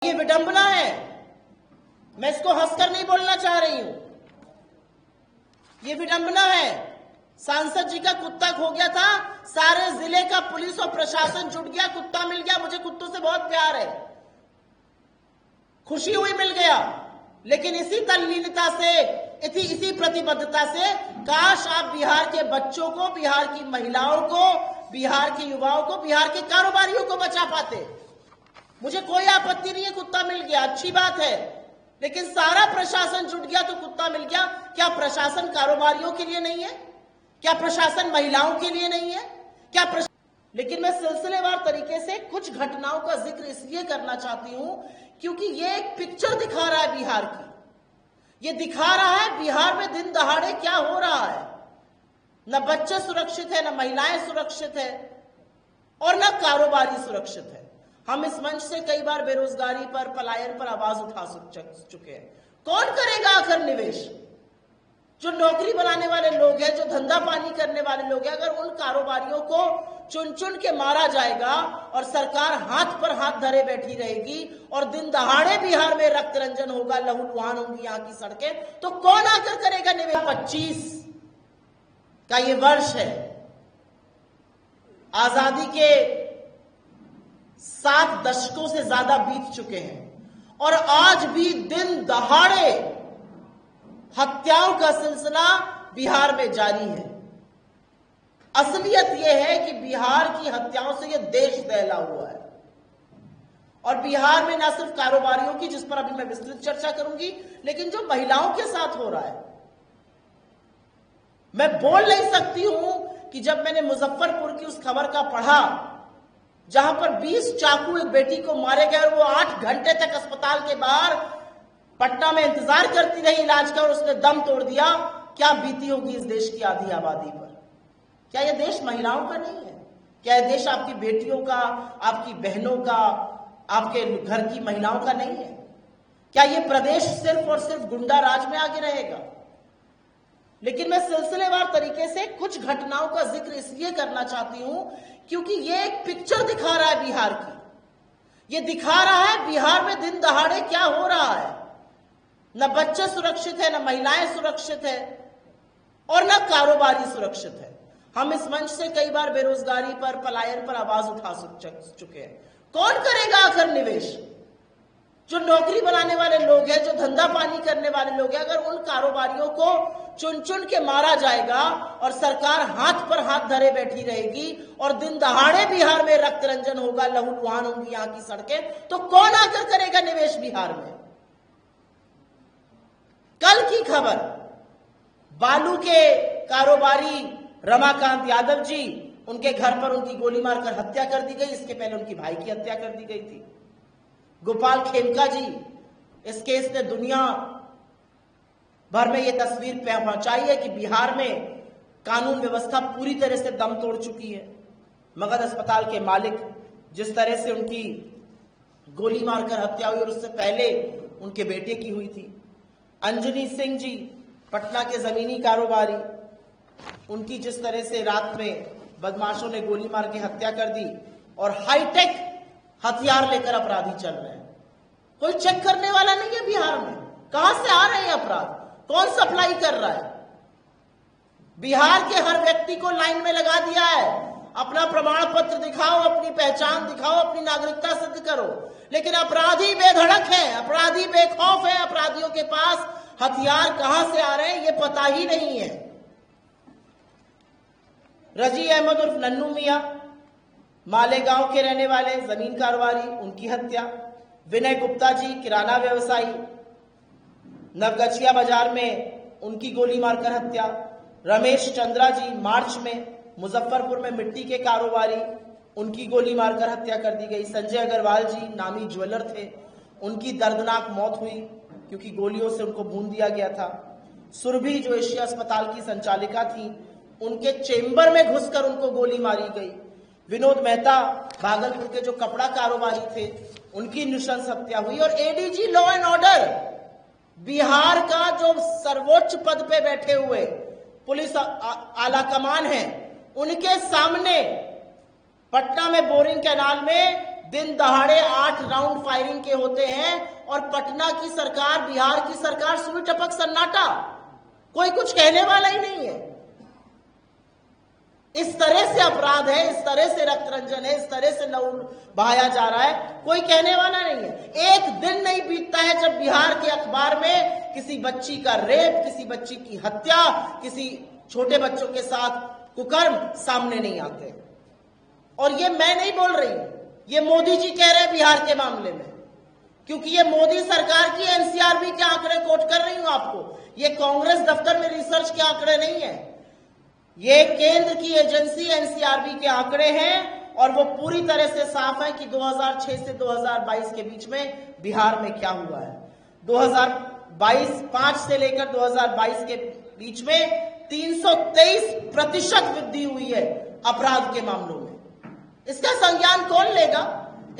ये विडंबना है। मैं इसको हंसकर नहीं बोलना चाह रही हूं। ये विडंबना है। सांसद जी का कुत्ता खो गया था, सारे जिले का पुलिस और प्रशासन जुट गया, कुत्ता मिल गया। मुझे कुत्तों से बहुत प्यार है, खुशी हुई मिल गया। लेकिन इसी तल्लीनता से, इसी प्रतिबद्धता से काश आप बिहार के बच्चों को, बिहार की महिलाओं को, बिहार के युवाओं को, बिहार के कारोबारियों को बचा पाते। मुझे कोई आपत्ति नहीं है, कुत्ता मिल गया, अच्छी बात है। लेकिन सारा प्रशासन जुट गया तो कुत्ता मिल गया। क्या प्रशासन कारोबारियों के लिए नहीं है? क्या प्रशासन महिलाओं के लिए नहीं है? क्या लेकिन मैं सिलसिलेवार तरीके से कुछ घटनाओं का जिक्र इसलिए करना चाहती हूं क्योंकि ये एक पिक्चर दिखा रहा है बिहार की। ये दिखा रहा है बिहार में दिन दहाड़े क्या हो रहा है। न बच्चे सुरक्षित है, न महिलाएं सुरक्षित है, और न कारोबारी सुरक्षित है। हम इस मंच से कई बार बेरोजगारी पर, पलायन पर आवाज उठा चुके हैं। कौन करेगा आखिर निवेश? जो नौकरी बनाने वाले लोग हैं, जो धंधा पानी करने वाले लोग हैं, अगर उन कारोबारियों को चुन चुन के मारा जाएगा और सरकार हाथ पर हाथ धरे बैठी रहेगी और दिन दहाड़े बिहार में रक्त रंजन होगा, लहूलुहान होंगी यहाँ की सड़कें, तो कौन आकर करेगा निवेश? 25 का ये वर्ष है। आजादी के 7 दशकों से ज्यादा बीत चुके हैं और आज भी दिन दहाड़े हत्याओं का सिलसिला बिहार में जारी है। असलियत यह है कि बिहार की हत्याओं से यह देश दहला हुआ है। और बिहार में न सिर्फ कारोबारियों की, जिस पर अभी मैं विस्तृत चर्चा करूंगी, लेकिन जो महिलाओं के साथ हो रहा है। मैं बोल नहीं सकती हूं कि जब मैंने मुजफ्फरपुर की उस खबर का पढ़ा जहां पर 20 चाकू एक बेटी को मारे गए और वो 8 घंटे तक अस्पताल के बाहर पटना में इंतजार करती रही इलाज का और उसने दम तोड़ दिया, क्या बीती होगी इस देश की आधी आबादी पर? क्या यह देश महिलाओं का नहीं है? क्या यह देश आपकी बेटियों का, आपकी बहनों का, आपके घर की महिलाओं का नहीं है? क्या यह प्रदेश सिर्फ और सिर्फ गुंडा राज में आगे रहेगा? लेकिन मैं सिलसिलेवार तरीके से कुछ घटनाओं का जिक्र इसलिए करना चाहती हूं क्योंकि ये एक पिक्चर दिखा रहा है बिहार की। ये दिखा रहा है बिहार में दिन दहाड़े क्या हो रहा है। न बच्चे सुरक्षित है, न महिलाएं सुरक्षित है, और न कारोबारी सुरक्षित है। हम इस मंच से कई बार बेरोजगारी पर, पलायन पर आवाज उठा चुके हैं। कौन करेगा आखिर निवेश? जो नौकरी बनाने वाले लोग हैं, जो धंधा पानी करने वाले लोग हैं, अगर उन कारोबारियों को चुन चुन के मारा जाएगा और सरकार हाथ पर हाथ धरे बैठी रहेगी और दिन दहाड़े बिहार में रक्त रंजन होगा, लहूलुहान होंगी यहाँ की सड़कें, तो कौन आकर करेगा निवेश बिहार में? कल की खबर, बालू के कारोबारी रमाकांत यादव जी, उनके घर पर उनकी गोली मारकर हत्या कर दी गई। इसके पहले उनकी भाई की हत्या कर दी गई थी। गोपाल खेमका जी, इस केस ने दुनिया भर में यह तस्वीर पहुंचाई है कि बिहार में कानून व्यवस्था पूरी तरह से दम तोड़ चुकी है। मगध अस्पताल के मालिक, जिस तरह से उनकी गोली मारकर हत्या हुई और उससे पहले उनके बेटे की हुई थी। अंजनी सिंह जी, पटना के जमीनी कारोबारी, उनकी जिस तरह से रात में बदमाशों ने गोली मार के हत्या कर दी और हाईटेक हथियार लेकर अपराधी चल रहे हैं। कोई चेक करने वाला नहीं है बिहार में। कहां से आ रहे हैं अपराध? कौन सप्लाई कर रहा है? बिहार के हर व्यक्ति को लाइन में लगा दिया है। अपना प्रमाण पत्र दिखाओ, अपनी पहचान दिखाओ, अपनी नागरिकता सिद्ध करो। लेकिन अपराधी बेधड़क है, अपराधी बेखौफ है। अपराधियों के पास हथियार कहां से आ रहे हैं ये पता ही नहीं है। रजी अहमद उर्फ नन्नू मियां, मालेगांव के रहने वाले जमीन कारोबारी, उनकी हत्या। विनय गुप्ता जी, किराना व्यवसायी, नवगछिया बाजार में उनकी गोली मारकर हत्या। रमेश चंद्रा जी, मार्च में मुजफ्फरपुर में मिट्टी के कारोबारी, उनकी गोली मारकर हत्या कर दी गई। संजय अग्रवाल जी, नामी ज्वेलर थे, उनकी दर्दनाक मौत हुई क्योंकि गोलियों से उनको भून दिया गया था। सुरभि, जो एशिया अस्पताल की संचालिका थी, उनके चेंबर में घुसकर उनको गोली मारी गई। विनोद मेहता, भागलपुर के जो कपड़ा कारोबारी थे, उनकी नृशंस हत्या हुई। और ADG law and order, Bihar का जो सर्वोच्च पद पे बैठे हुए पुलिस आला कमान है, उनके सामने पटना में बोरिंग कैनाल में दिन दहाड़े 8 राउंड फायरिंग के होते हैं और पटना की सरकार, बिहार की सरकार सुई टपक सन्नाटा, कोई कुछ कहने वाला ही नहीं है। इस तरह से अपराध है, इस तरह से रक्त रंजन है, इस तरह से लहू बहाया जा रहा है, कोई कहने वाला नहीं है। एक दिन नहीं बीतता है जब बिहार के अखबार में किसी बच्ची का रेप, किसी बच्ची की हत्या, किसी छोटे बच्चों के साथ कुकर्म सामने नहीं आते। और ये मैं नहीं बोल रही, ये मोदी जी कह रहे हैं बिहार के मामले में, क्योंकि ये मोदी सरकार की एनसीआरबी के आंकड़े कोट कर रही हूं आपको, ये कांग्रेस दफ्तर में रिसर्च के आंकड़े नहीं है, ये केंद्र की एजेंसी एनसीआरबी के आंकड़े हैं। और वो पूरी तरह से साफ है कि 2006 से 2022 के बीच में बिहार में क्या हुआ है। 2022 से लेकर 2022 के बीच में 323% वृद्धि हुई है अपराध के मामलों में। इसका संज्ञान कौन लेगा,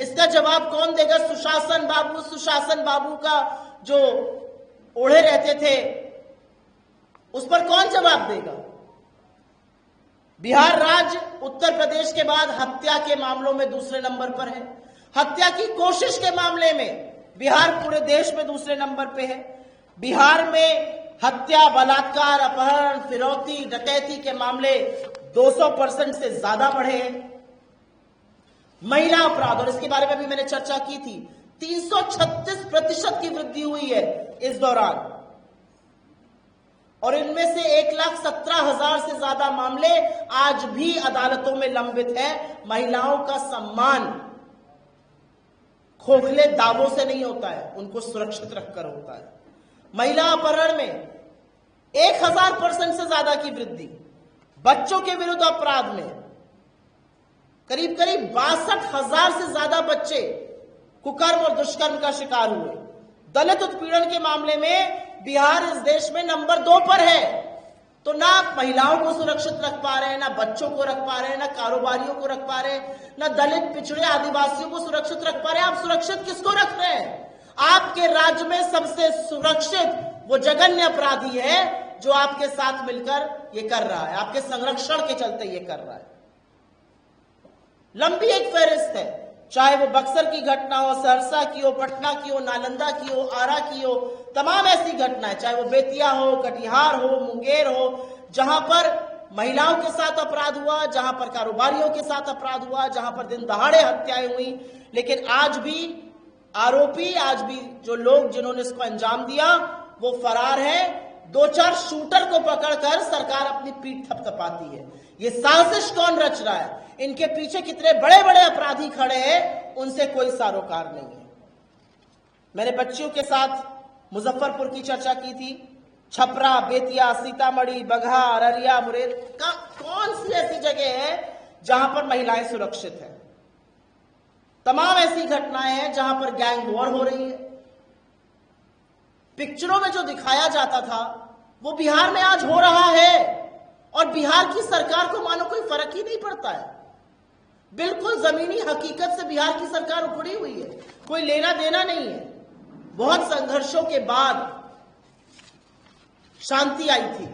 इसका जवाब कौन देगा? सुशासन बाबू का जो ओढ़े रहते थे उस पर कौन जवाब देगा? बिहार राज्य उत्तर प्रदेश के बाद हत्या के मामलों में दूसरे नंबर पर है। हत्या की कोशिश के मामले में बिहार पूरे देश में दूसरे नंबर पे है। बिहार में हत्या, बलात्कार, अपहरण, फिरौती, डकैती के मामले 200% से ज्यादा बढ़े हैं। महिला अपराध, और इसके बारे में भी मैंने चर्चा की थी, 336% की वृद्धि हुई है इस दौरान। और इनमें से 1,17,000 से ज्यादा मामले आज भी अदालतों में लंबित हैं। महिलाओं का सम्मान खोखले दावों से नहीं होता है, उनको सुरक्षित रखकर होता है। महिला अपहरण में 1000% से ज्यादा की वृद्धि। बच्चों के विरुद्ध अपराध में करीब 62,000 से ज्यादा बच्चे कुकर्म और दुष्कर्म का शिकार हुए। दलित उत्पीड़न के मामले में बिहार इस देश में नंबर 2 पर है। तो ना आप महिलाओं को सुरक्षित रख पा रहे हैं, ना बच्चों को रख पा रहे हैं, ना कारोबारियों को रख पा रहे हैं, ना दलित, पिछड़े, आदिवासियों को सुरक्षित रख पा रहे हैं। आप सुरक्षित किसको रख रहे हैं? आपके राज्य में सबसे सुरक्षित वो जघन्य अपराधी है जो आपके साथ मिलकर ये कर रहा है, आपके संरक्षण के चलते ये कर रहा है। लंबी एक फहरिस्त है, चाहे वो बक्सर की घटना हो, सहरसा की हो, पटना की हो, नालंदा की हो, आरा की हो, तमाम ऐसी घटनाएं, चाहे वो बेतिया हो, कटिहार हो, मुंगेर हो, जहां पर महिलाओं के साथ अपराध हुआ, जहां पर कारोबारियों के साथ अपराध हुआ, जहां पर दिन दहाड़े हत्याएं हुई। लेकिन आज भी आरोपी, आज भी जो लोग जिन्होंने इसको अंजाम दिया वो फरार है। 2-4 शूटर को पकड़कर सरकार अपनी पीठ थपथपाती है। ये साजिश कौन रच रहा है, इनके पीछे कितने बड़े बड़े अपराधी खड़े हैं, उनसे कोई सारोकार नहीं है। मैंने बच्चियों के साथ मुजफ्फरपुर की चर्चा की थी। छपरा, बेतिया, सीतामढ़ी, बगहा, अररिया, मुरैर का कौन सी ऐसी जगह है जहां पर महिलाएं सुरक्षित हैं? तमाम ऐसी घटनाएं हैं जहां पर गैंग वॉर हो रही है। पिक्चरों में जो दिखाया जाता था वो बिहार में आज हो रहा है, और बिहार की सरकार को मानो कोई फर्क ही नहीं पड़ता है। बिल्कुल जमीनी हकीकत से बिहार की सरकार उखड़ी हुई है, कोई लेना देना नहीं है। बहुत संघर्षों के बाद शांति आई थी,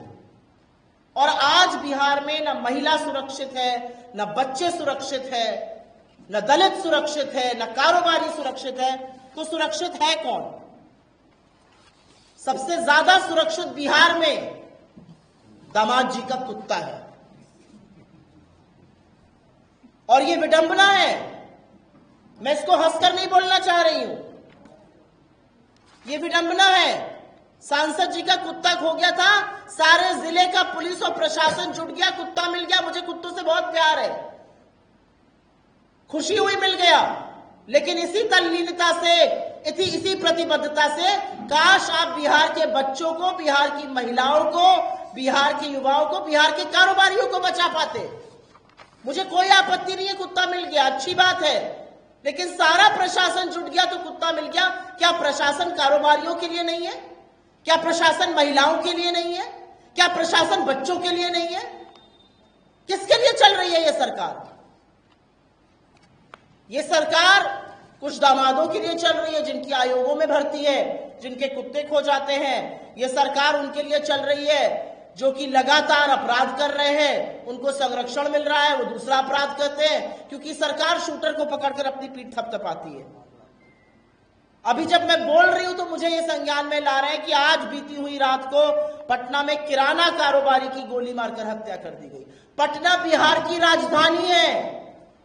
और आज बिहार में न महिला सुरक्षित है, न बच्चे सुरक्षित है, न दलित सुरक्षित है, न कारोबारी सुरक्षित है। तो सुरक्षित है कौन? सबसे ज्यादा सुरक्षित बिहार में दामाद जी का कुत्ता है। और ये विडंबना है, मैं इसको हंसकर नहीं बोलना चाह रही हूं, ये विडंबना है। सांसद जी का कुत्ता खो गया था, सारे जिले का पुलिस और प्रशासन जुट गया, कुत्ता मिल गया। मुझे कुत्तों से बहुत प्यार है, खुशी हुई मिल गया। लेकिन इसी तल्लीनता से, इसी प्रतिबद्धता से काश आप बिहार के बच्चों को, बिहार की महिलाओं को, बिहार के युवाओं को, बिहार के कारोबारियों को बचा पाते। मुझे कोई आपत्ति नहीं है, कुत्ता मिल गया, अच्छी बात है। लेकिन सारा प्रशासन जुट गया तो कुत्ता मिल गया। क्या प्रशासन कारोबारियों के लिए नहीं है? क्या प्रशासन महिलाओं के लिए नहीं है? क्या प्रशासन बच्चों के लिए नहीं है? किसके लिए चल रही है ये सरकार? ये सरकार कुछ दामादों के लिए चल रही है जिनकी आयोगों में भर्ती है, जिनके कुत्ते खो जाते हैं। ये सरकार उनके लिए चल रही है जो कि लगातार अपराध कर रहे हैं, उनको संरक्षण मिल रहा है, वो दूसरा अपराध करते हैं, क्योंकि सरकार शूटर को पकड़कर अपनी पीठ थपथपाती है। अभी जब मैं बोल रही हूं तो मुझे ये संज्ञान में ला रहे हैं कि आज बीती हुई रात को पटना में किराना कारोबारी की गोली मारकर हत्या कर दी गई। पटना बिहार की राजधानी है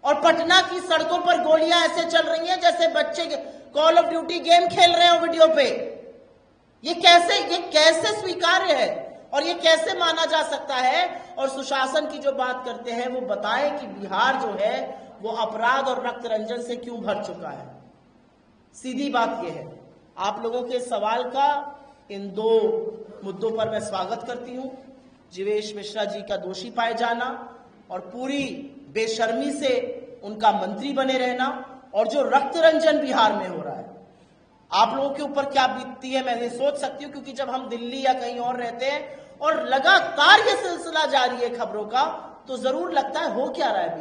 और पटना की सड़कों पर गोलियां ऐसे चल रही हैं जैसे बच्चे कॉल ऑफ ड्यूटी गेम खेल रहे हो वीडियो पे। ये कैसे स्वीकार्य है और ये कैसे माना जा सकता है? और सुशासन की जो बात करते हैं वो बताएं कि बिहार जो है वो अपराध और रक्त रंजन से क्यों भर चुका है। सीधी बात यह है, आप लोगों के सवाल का इन दो मुद्दों पर मैं स्वागत करती हूं। जीवेश मिश्रा जी का दोषी पाए जाना और पूरी बेशर्मी से उनका मंत्री बने रहना, और जो रक्त रंजन बिहार में हो रहा है, आप लोगों के ऊपर क्या बीतती है मैं ये सोच सकती हूं, क्योंकि जब हम दिल्ली या कहीं और रहते हैं और लगातार ये सिलसिला जारी है खबरों का, तो जरूर लगता है हो क्या रहा है।